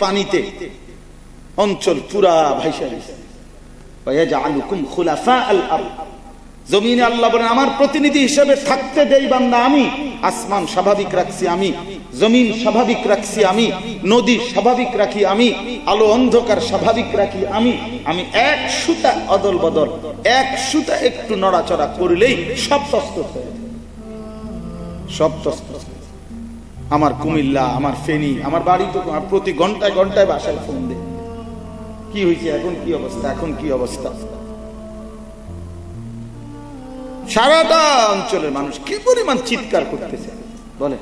পানিতে অঞ্চল পুরা ভাইসা গেছে। ওয়ায়াজআলুকুম খুলাফাআল আরদ, জমিনে আল্লাহ বলেন আমার প্রতিনিধি হিসেবে থাকতে দেই বান্দা আমি। আসমান স্বাভাবিক রাখছি আমি, জমিন স্বাভাবিক রাখছি আমি, নদী স্বাভাবিক রাখি আমি, আলো অন্ধকার স্বাভাবিক রাখি আমি। আমি এক সুতা অদল বদল, এক সুতা একটু নড়াচড়া করলেই সব তস্ত হয়ে যায়, সব তস্ত। আমার কুমিল্লা, আমার ফেনী, আমার বাড়ি তো প্রতি ঘন্টায় ঘন্টায় বাসায় ফোন দেয়, কি হয়েছে এখন, কি অবস্থা, এখন কি অবস্থা। সারাটা অঞ্চলের মানুষ কি পরিমাণ চিৎকার করতেছে বলে।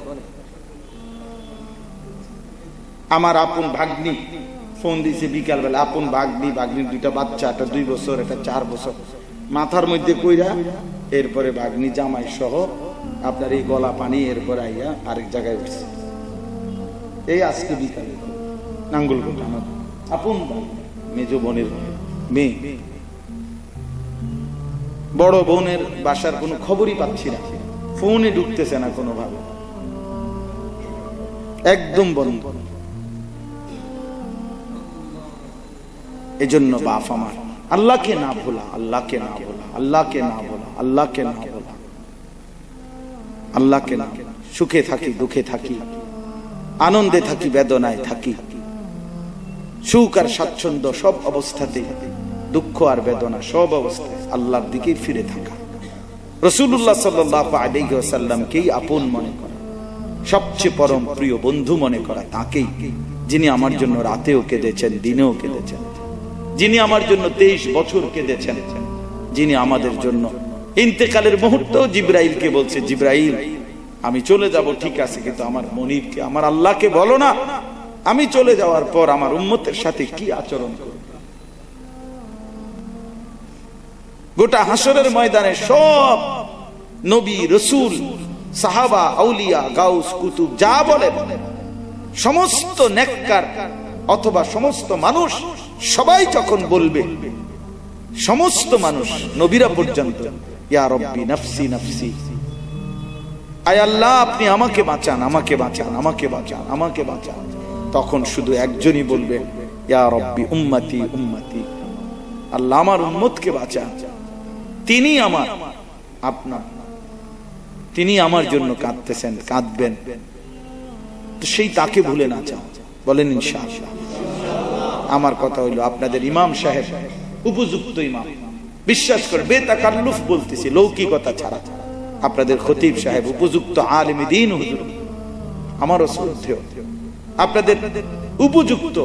আমার আপন ভাগ্নি ফোন দিয়েছে বিকালবেলা, আপন ভাগ্নির দুইটা বাচ্চা, একটা 2 বছর, একটা 4 বছর, মাথার মধ্যে কইরা এরপরে ভাগ্নি জামাই সহ আপনার এই গলা পানি, এরপরে আইয়া আরেক জায়গায় উঠছে। এই আজকে বিকালে নাঙ্গলকোটা আমার আপন মেজ বোনের মেয়ে, বড় বোনের বাসার কোনো খবরই পাচ্ছি না, ফোনে ঢুকতেছে না কোনোভাবে, একদম বন্ধ। এজন্য বাপ আমার আল্লাহকে না ভোলা, আল্লাহকে না ভোলা, আল্লাহকে না ভোলা, আল্লাহকে না ভোলা, আল্লাহকে না। সুখে থাকি, দুঃখে থাকি, আনন্দে থাকি, বেদনায় থাকি, সুখ আর স্বাচ্ছন্দ্য সব অবস্থাতেই, দুঃখ আর বেদনা সব অবস্থায় আল্লাহর দিকেই ফিরে থাকা, রাসূলুল্লাহ সাল্লাল্লাহু আলাইহি ওয়াসাল্লামকেই আপন মনে করা, সবচেয়ে পরম প্রিয় বন্ধু মনে করা তাকেই, যিনি আমার জন্য রাতেও কেঁদেছেন, দিনেও কেঁদেছেন, যিনি আমার জন্য 23 বছর কেঁদেছেন, যিনি আমাদের জন্য ইন্তেকালের মুহূর্তেও জিবরাইলকে বলছে, জিবরাইল আমি চলে যাব ঠিক আছে, কিন্তু আমার মনিবকে, আমার আল্লাহকে বলো না আমি চলে যাওয়ার পর আমার উম্মতের সাথে কি আচরণ করব। গোটা হাসরের ময়দানে সব নবী, রাসূল, সাহাবা, আউলিয়া, গাউস, কুতুব যা বলেন, সমস্ত নেককার অথবা সমস্ত মানুষ সবাই যখন বলবে, সমস্ত মানুষ নবীরা পর্যন্ত, ইয়া রব্বি নাফসি নাফসি, আয় আল্লাহ আপনি আমাকে বাঁচান, আমাকে বাঁচান, আমাকে বাঁচান, আমাকে বাঁচান, তখন শুধু একজনই বলবে, ইয়া রব্বি উম্মতি উম্মতি, আল্লাহ আমার উম্মতকে বাঁচান, তিনি আমার আপনার, তিনি আমার জন্য কাঁদতেছেন, কাঁদবেন, তো সেই তাকে ভুলে না যাও, বলেন ইনশাআল্লাহ। আমার কথা হইল আপনাদের ইমাম সাহেব উপযুক্ত ইমাম, বিশ্বাস করে বেতাকাল্লুফ বলতেছি, লৌকিকতা ছাড়া, আপনাদের খতিব সাহেব উপযুক্ত আলেমে দ্বীন হুজুর, আমারও শ্রদ্ধেয়, আপনাদের উপযুক্ত,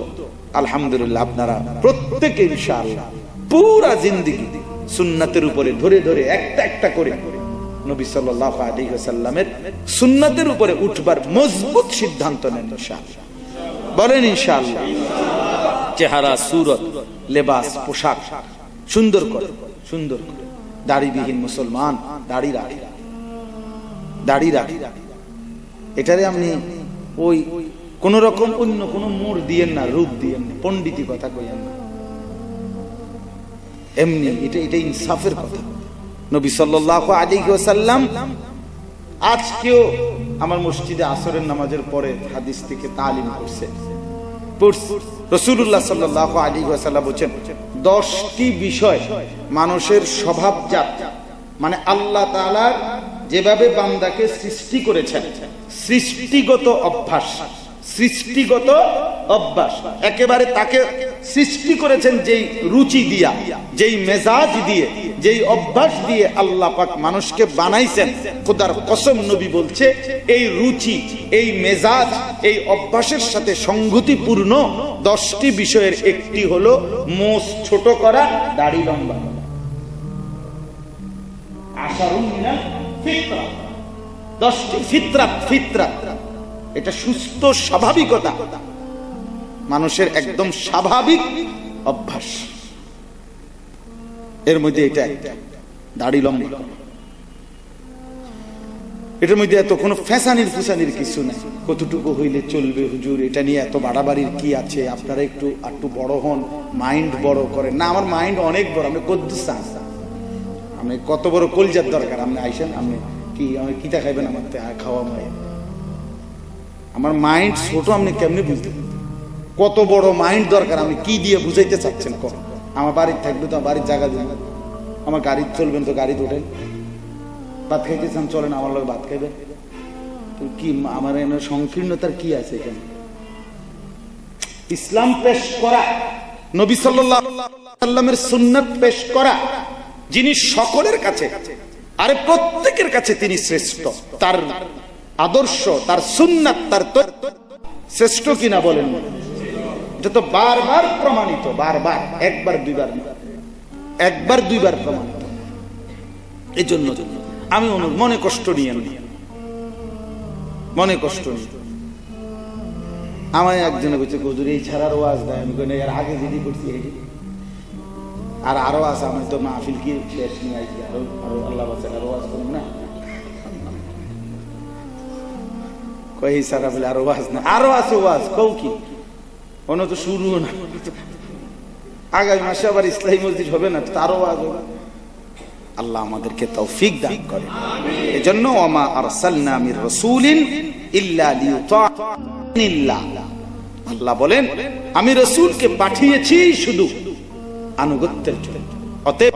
আলহামদুলিল্লাহ আপনারা প্রত্যেকে ইনশাআল্লাহ পুরা জিন্দেগি সুন্নাতের উপরে ধরে ধরে একটা একটা করে নবী সাল্লাল্লাহু আলাইহি ওয়াসাল্লামের সুন্নাতের উপরে উঠবার মজবুত সিদ্ধান্ত নেন ইনশাআল্লাহ, বলেন ইনশাআল্লাহ। চেহারা, সুরত, লেবাস, পোশাক সুন্দর করে, সুন্দর করে, দাড়িবিহীন মুসলমান দাড়ি রাখি, দাড়ি রাখি, এটারে আপনি ওই কোন রকম অন্য কোন মোড় দিয়েন না, রূপ দিয়েন না, পণ্ডিতি কথা কইয়েন না, এমনি এটা ইনসাফের কথা। নবী সাল্লাল্লাহু আলাইহি ওয়াসাল্লাম আজকেও আমার মসজিদে আসরের নামাজের পরে হাদিস থেকে তালিম করছে, রাসূলুল্লাহ সাল্লাল্লাহু আলাইহি ওয়াসাল্লাম বলেন 10টি বিষয় মানুষের স্বভাবজাত, মানে আল্লাহ তাআলা যেভাবে বান্দাকে সৃষ্টি করেছেন, সৃষ্টিগত অভ্যাস, সৃষ্টিগত অভ্যাস, একেবারে তাকে সৃষ্টি করেছেন যেই রুচি দিয়া, যেই মেজাজ দিয়ে, যেই অভ্যাস দিয়ে আল্লাহ পাক মানুষকে বানাইছেন, খোদার কসম নবী বলছে এই রুচি, এই মেজাজ, এই অভ্যাসের সাথে সংগতিপূর্ণ 10টি বিষয়ের একটি হলো মোষ ছোট করা, দাড়ি লম্বা করা। আশারুন মিনাল ফিতরা, 10টি ফিতরাত, ফিতরাত এটা সুস্থ স্বাভাবিকতা, মানুষের একদম স্বাভাবিক অভ্যাস, এর মধ্যে এটা একটা দাড়ি লম্বা। এটার মধ্যে এত কোনো ফ্যাসানির ফুসানির কিছু নাই, কতটুকু হইলে চলবে হুজুর, এটা নিয়ে এত বাড়াবাড়ির কি আছে, আপনারা একটু বড় হন, মাইন্ড বড় করেন না। আমার মাইন্ড অনেক বড়, আমি কদ্দুস আমি কত বড় কলজার দরকার, আপনি আইসেন, আপনি কি আমি কিতা খাইবেন, আমার খাওয়া মায়ের, আমার মাইন্ড ছোট, আপনি কেমনি বুঝতে কত বড় মাইন্ড দরকার, আমি কি দিয়ে বুঝাইতে চাচ্ছেন? আমার বাড়ির থাকবে তো বাড়ির জায়গা দিন, আমার গাড়ি চলবেন তো গাড়ি ওঠেন, ভাত খাইতে চান চলেন আমার লোক ভাত খাইবেন, কি আমার এনে সংকীর্ণতার কি আছে এখানে? ইসলাম পেশ করা, নবী সাল্লাল্লাহু আলাইহি সাল্লামের সুন্নাত পেশ করা, যিনি সকলের কাছে, আরে প্রত্যেকের কাছে তিনি শ্রেষ্ঠ, তার আদর্শ, তার সুন্নাত, তার শ্রেষ্ঠ কিনা বলেন? এটা তো বারবার প্রমাণিত, বারবার, একবার দুইবার না, একবার দুইবার প্রমাণিত। এই জন্য আমি মনে কষ্ট নিয়ে মনে কষ্ট নিয়ে আমায় একজনে বলছে হুজুর এই ছাড়ার ওয়াজ দেয়, আমি কই এর আগে যেটি করছি আর আরো আছে, আমি তো মাহফিল কি শেষ নিয়ে আইছি, আরো আরো আল্লাহ বাঁচান আরো ওয়াজ করুন না, কই সারা বলে আরো ওয়াজ না, আরো আছে ওয়াজ, কও কি অন্য তো শুরু না, আগামী মাসে আবার ইসলামী মসজিদ হবে না, তারও ওয়াজ হবে। আল্লাহ আমাদেরকে তৌফিক দান করেন। এজন্য ওমা আরসালনা মির রাসূলিন ইল্লা লিইউতা'নিল্লাহ, আল্লাহ বলেন আমি রাসূলকে পাঠিয়েছি শুধু আনুগত্যের জন্য। অতএব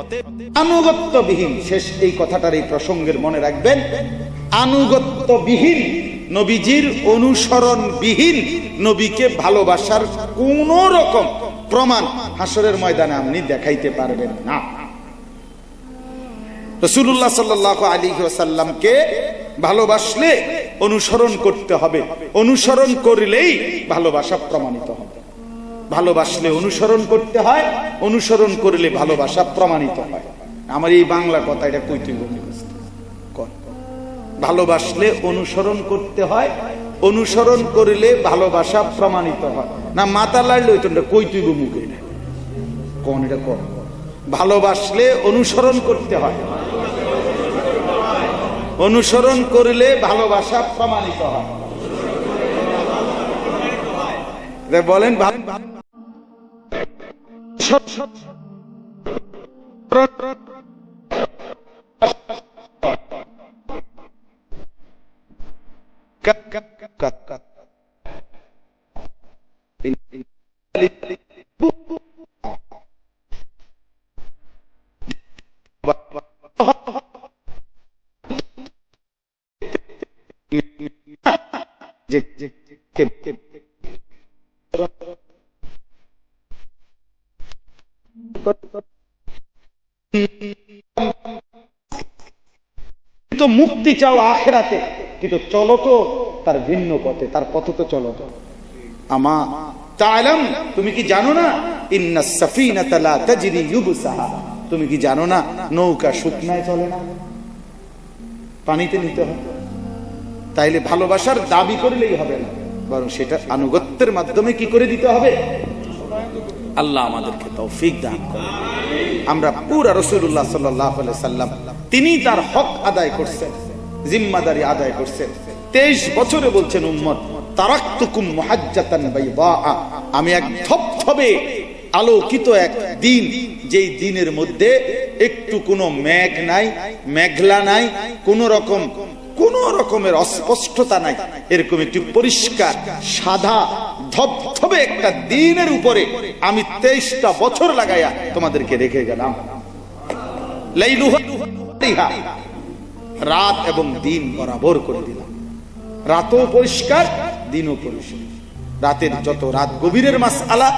আনুগত্যবিহীন, শেষ এই কথাটার এই প্রসঙ্গের মনে রাখবেন, আনুগত্যবিহীন, নবীজির অনুসরণবিহীন নবীকে ভালোবাসার কোন রকম প্রমাণ হাসরের ময়দানে আপনি দেখাইতে পারবেন না। রাসূলুল্লাহ সাল্লাল্লাহু আলাইহি ওয়াসাল্লামকে ভালোবাসলে অনুসরণ করতে হবে, অনুসরণ করলেই ভালোবাসা প্রমাণিত হবে। ভালোবাসলে অনুসরণ করতে হয়, অনুসরণ করলে ভালোবাসা প্রমাণিত হয়। আমার এই বাংলা কথা এটা কই তুই ভালোবাসলে অনুসরণ করতে হয়, অনুসরণ করলে ভালোবাসা প্রমাণিত হয় না, মাথা লাড়লে ওই তো কই তুই মুখে কোন এটা কর। ভালোবাসলে অনুসরণ করতে হয়, অনুসরণ করলে ভালোবাসা প্রমাণিত হয়। বলেন তো মুক্তি চাও আখিরাতে, কিন্তু চলো তো তার ভিন্ন পথে, তার পথ তো চলো তো। আমা তা'লাম, তুমি কি জানো না, ইন্নাস সাফিনাতা লা তাজরি ইউবসাহা, তুমি কি জানো না নৌকা শুকনায় চলে না, পানিতে নিতে হয়। তাইলে ভালোবাসার দাবি করলেই হবে না, বরং সেটা আনুগত্যের মাধ্যমে কি করে দিতে হবে। আল্লাহ আমাদেরকে তৌফিক দান করেন। আমরা পুরা রাসূলুল্লাহ সাল্লাল্লাহু আলাইহি সাল্লাম, তিনি তার হক আদায় করছেন, জিম্মাদারি আদায় করছেন। 23 বছরে বলছেন উম্মত, তারাকতুকুম মুহাজ্জাতান বাইদা, আমি এক ধবধবে আলোকিত এক দিন, যেই দিনের মধ্যে একটু কোনো মেঘ নাই, মেঘলা নাই, কোন রকমের অস্পষ্টতা নাই, এরকম একটি পরিষ্কার সাদা ধবধবে একটা দিনের উপরে আমি 23টা বছর লাগাইয়া তোমাদেরকে রেখে গেলাম। রাত এবং দিন বরাবর করে দিলাম, রাতও পরিষ্কার, দিনও পরিষ্কার। রাতের যত রাত গভীরের মাসআলা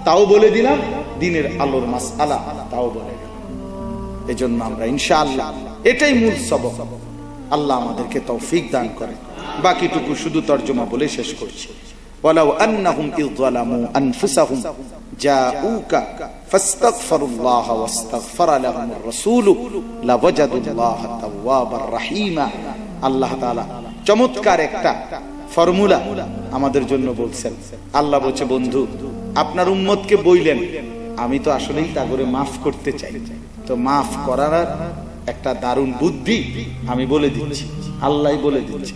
তাও বলে দিলাম, দিনের আলোর মাসআলা তাও বলে দিলাম। এজন্য আমরা ইনশাআল্লাহ এটাই মূল সবক। আল্লাহ আমাদেরকে তৌফিক দান করেন। বাকিটুকু শুধু তরজমা বলে শেষ করছি। ওয়ালাউ আন্নাহুম ইয যালামু আনফুসাহুম জাউকা ফাস্তাগফিরুল্লাহ ওয়াস্তাগফারা লাহুমুর রাসূলু লাওয়াজাদুল্লাহা তাওয়াবার রহিমা। আল্লাহ তাআলা চমৎকার একটা ফর্মুলা আমাদের জন্য বলছেন। আল্লাহ বলছে, বন্ধু আপনার উম্মতকে বইলেন, আমি তো আসলেই তা করে মাফ করতে চাই, তো মাফ করার একটা দারুণ বুদ্ধি আমি বলে দিচ্ছি, আল্লাহ বলে দিচ্ছি।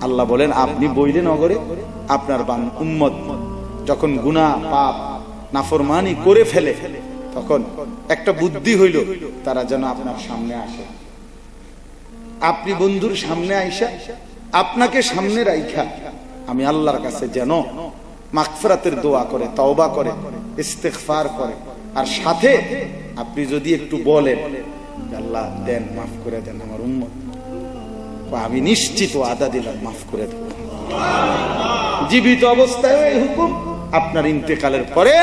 আল্লাহ বলেন, আপনি বইলেন অগরে আপনার উম্মত যখন গুনাহ পাপ নাফরমানি করে ফেলে, তখন একটা বুদ্ধি হইল তারা যেন আপনার সামনে আসে। আপনি বন্ধুর সামনে আইসা আপনাকে সামনে রাইখা আমি আল্লাহর কাছে যেন মাগফিরাতের দোয়া করে, তওবা করে, ইস্তিগফার করে, আর সাথে আপনি যদি একটু বলেন আল্লাহ দেন, মাফ করে দেন আমার উম্মত, আমি নিশ্চিত ওয়াদা দিলাম মাফ করে দেব। জীবিত অবস্থায় এই হুকুম, আপনার ইন্তেকালের পরে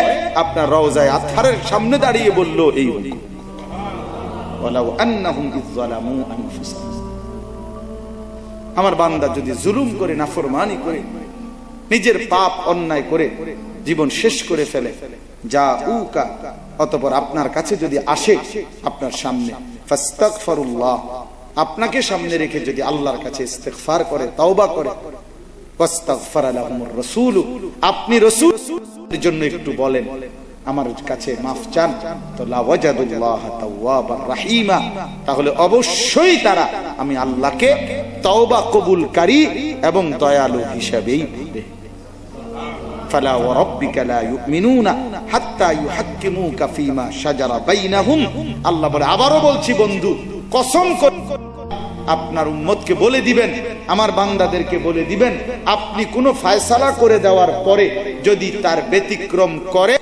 আপনার রওজায়ে আতহারের সামনে দাঁড়িয়ে বলল এই হুকুম, ওয়ালাউ আন্নাহুম ইযযালামু আনফুসাহুম। আমার বান্দা যদি জুলুম করে, নাফরমানি করে, নিজের পাপ অন্যায় করে জীবন শেষ করে ফেলে, জাউকা, অতঃপর আপনার কাছে যদি আসে, আপনার সামনে, ফাস্তাগফিরুল্লাহ, আপনাকে সামনে রেখে যদি আল্লাহর কাছে ইস্তিগফার করে, তওবা করে, ওয়াস্তাগফারা লাহুমুর রাসূল, আপনি রাসূলের জন্য একটু বলেন আমার কাছে মাফ চান, তো লা ওয়াজাদুল্লাহ তাওয়াবার রাহিমা, তাহলে অবশ্যই তারা আমি আল্লাহকে তওবা কবুলকারী এবং দয়ালু হিসেবেই পাবে। ফালা ওয়া রাব্বিকা লা ইউমিনুনা হাত্তা ইউহাক্কিমুকা ফীমা শাজারা বাইনাহুম। আল্লাহ বলে, আবারও বলছি বন্ধু, কসম করে আপনার উম্মতকে বলে দিবেন, আমার বান্দাদেরকে বলে দিবেন, আপনি কোন ফয়সালা করে দেওয়ার পরে যদি তার ব্যতিক্রম করে,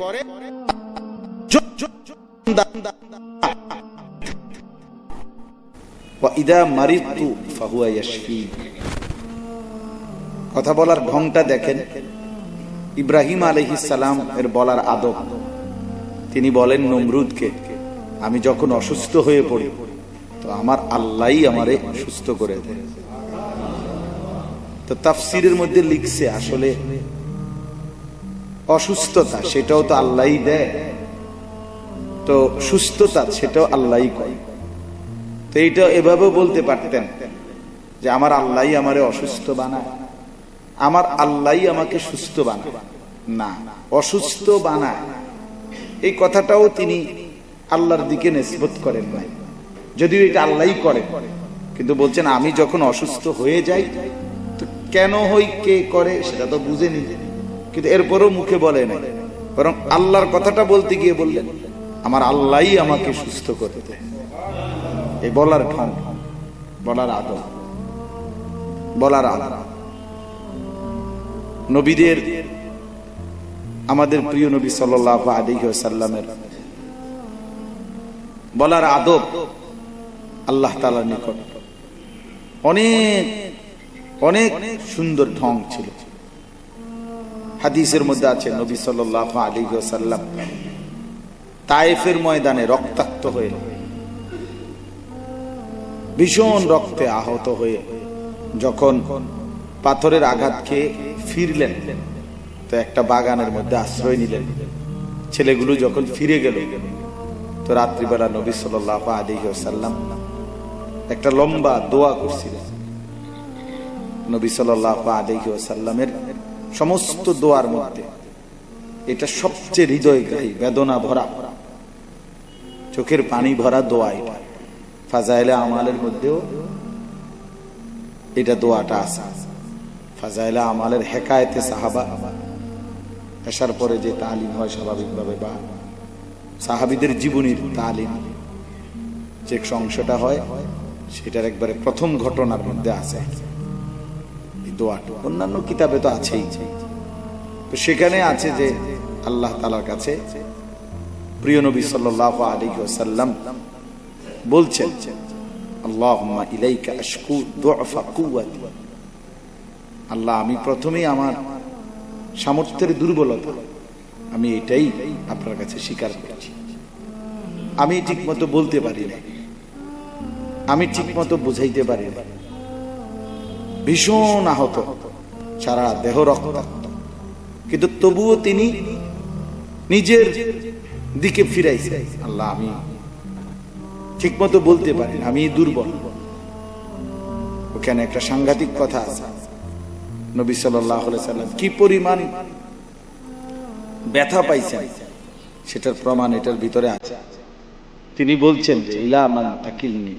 ওয়াইদা মারিদতু ফাহুয়া ইয়াশফি। কথা বলার ঢংটা দেখেন, ইব্রাহিম আলাইহিস সালাম এর বলার আদব। তিনি বলেন নমরুদকে, আমি যখন অসুস্থ হয়ে পড়ি তো আমার আল্লাহই আমারে সুস্থ করে দেয়। তো তাফসীরের মধ্যে লিখছে আসলে অসুস্থতা সেটাও তো আল্লাহই দেয়, তো সুস্থতা সেটাও আল্লাহই করে। তো এইটা এভাবে বলতে পারতেন যে আমার আল্লাহই আমারে অসুস্থ বানায়, আমার আল্লাহই আমাকে সুস্থ বানায় না, অসুস্থ বানায়, এই কথাটাও তিনি আল্লাহর দিকে নিসবত করেন নাই, যদিও এটা আল্লাহই করে, কিন্তু বলছেন আমি যখন অসুস্থ হয়ে যাই, তো কেন হই, কে করে সেটা তো বুঝেনি, কিন্তু এরপরও মুখে বলে নাই, বরং আল্লাহর কথাটা বলতে গিয়ে বললেন আমার আল্লাহই আমাকে সুস্থ করে দেয়। এই বলার ঢং, বলার আদব, বলার আদব। নবীদের, আমাদের প্রিয় নবী সাল্লাল্লাহু আলাইহি ওয়াসাল্লামের বলার আদব আল্লাহ তাআলার নিকট অনেক অনেক সুন্দর ঢং ছিল। হাদিসের মধ্যে আছে নবী সাল্লাল্লাহু আলাইহি ওয়াসাল্লাম তায়েফের ময়দানে রক্তাক্ত হয়ে, ভীষণ রক্তে আহত হয়ে যখন পাথরের আঘাত খেয়ে ফিরলেন, তো একটা বাগানের মধ্যে আশ্রয় নিলেন। ছেলেগুলো যখন ফিরে গেল, তো রাত্রিবেলা নবী সাল্লাল্লাহু আলাইহি ওয়াসাল্লাম একটা লম্বা দোয়া করছিলেন। নবী সাল্লাল্লাহু আলাইহি ওয়াসাল্লামের সমস্ত দোয়ার মধ্যে এটা সবচেয়ে হৃদয়গ্রাহী, বেদনা ভরা, চোখের পানি ভরা দোয়া। এটা ফাজাইলে আমালের মধ্যেও এটা দোয়াটা আছে। ফাজাইলে আমালের হেকায়েতে সাহাবা আসার পরে যে তালিম হয় স্বাভাবিকভাবে, বা সাহাবীদের জীবনীর তালিম যে অংশটা হয়, সেটার একবারে প্রথম ঘটনার মধ্যে আছে এই দোয়াটা। অন্যান্য কিতাবে তো আছেই, তো সেখানে আছে যে আল্লাহ তাআলার কাছে প্রিয় নবী সাল্লাল্লাহু আলাইহি ওয়াসাল্লাম বলছেন, আল্লাহুম্মা ইলাইকা আশকু দুআফা কুওয়াতি, আল্লাহ আমি প্রথমেই আমার সামর্থ্যের দুর্বলতা, আমি এটাই আপনার কাছে স্বীকার করছি। আমি ঠিকমতো বলতে পারি না, আমি ঠিকমতো বুঝাইতে পারি না, ভীষণ আহত, সারা দেহ রক্তাক্ত, কিন্তু তবুও তিনি নিজের দিকে ফিরাইছে, আল্লাহ আমি ঠিকমতো বলতে পারি না, আমি দুর্বল। ওখানে একটা সাংঘাতিক কথা আছে, নবী সাল্লাল্লাহু আলাইহি সাল্লাম কি পরিমাণ ব্যথা পাইছেন সেটার প্রমাণ এটার ভিতরে আছে। তিনি বলছেন যে ইলা মান তাকিলনি,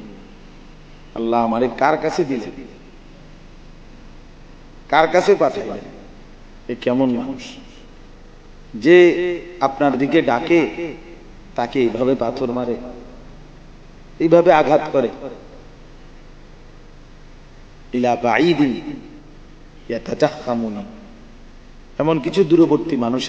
আল্লাহ আমারে কার কাছে দিলেন, কার কাছে পাঠাইলেন? এ কেমন মানুষ যে আপনার দিকে ডাকে, তাকে এইভাবে পাথর মারে, এইভাবে আঘাত করে। ইলা বাঈদিন ইয়াতাজাহামুনি, এমন কিছু দূরবর্তী মানুষ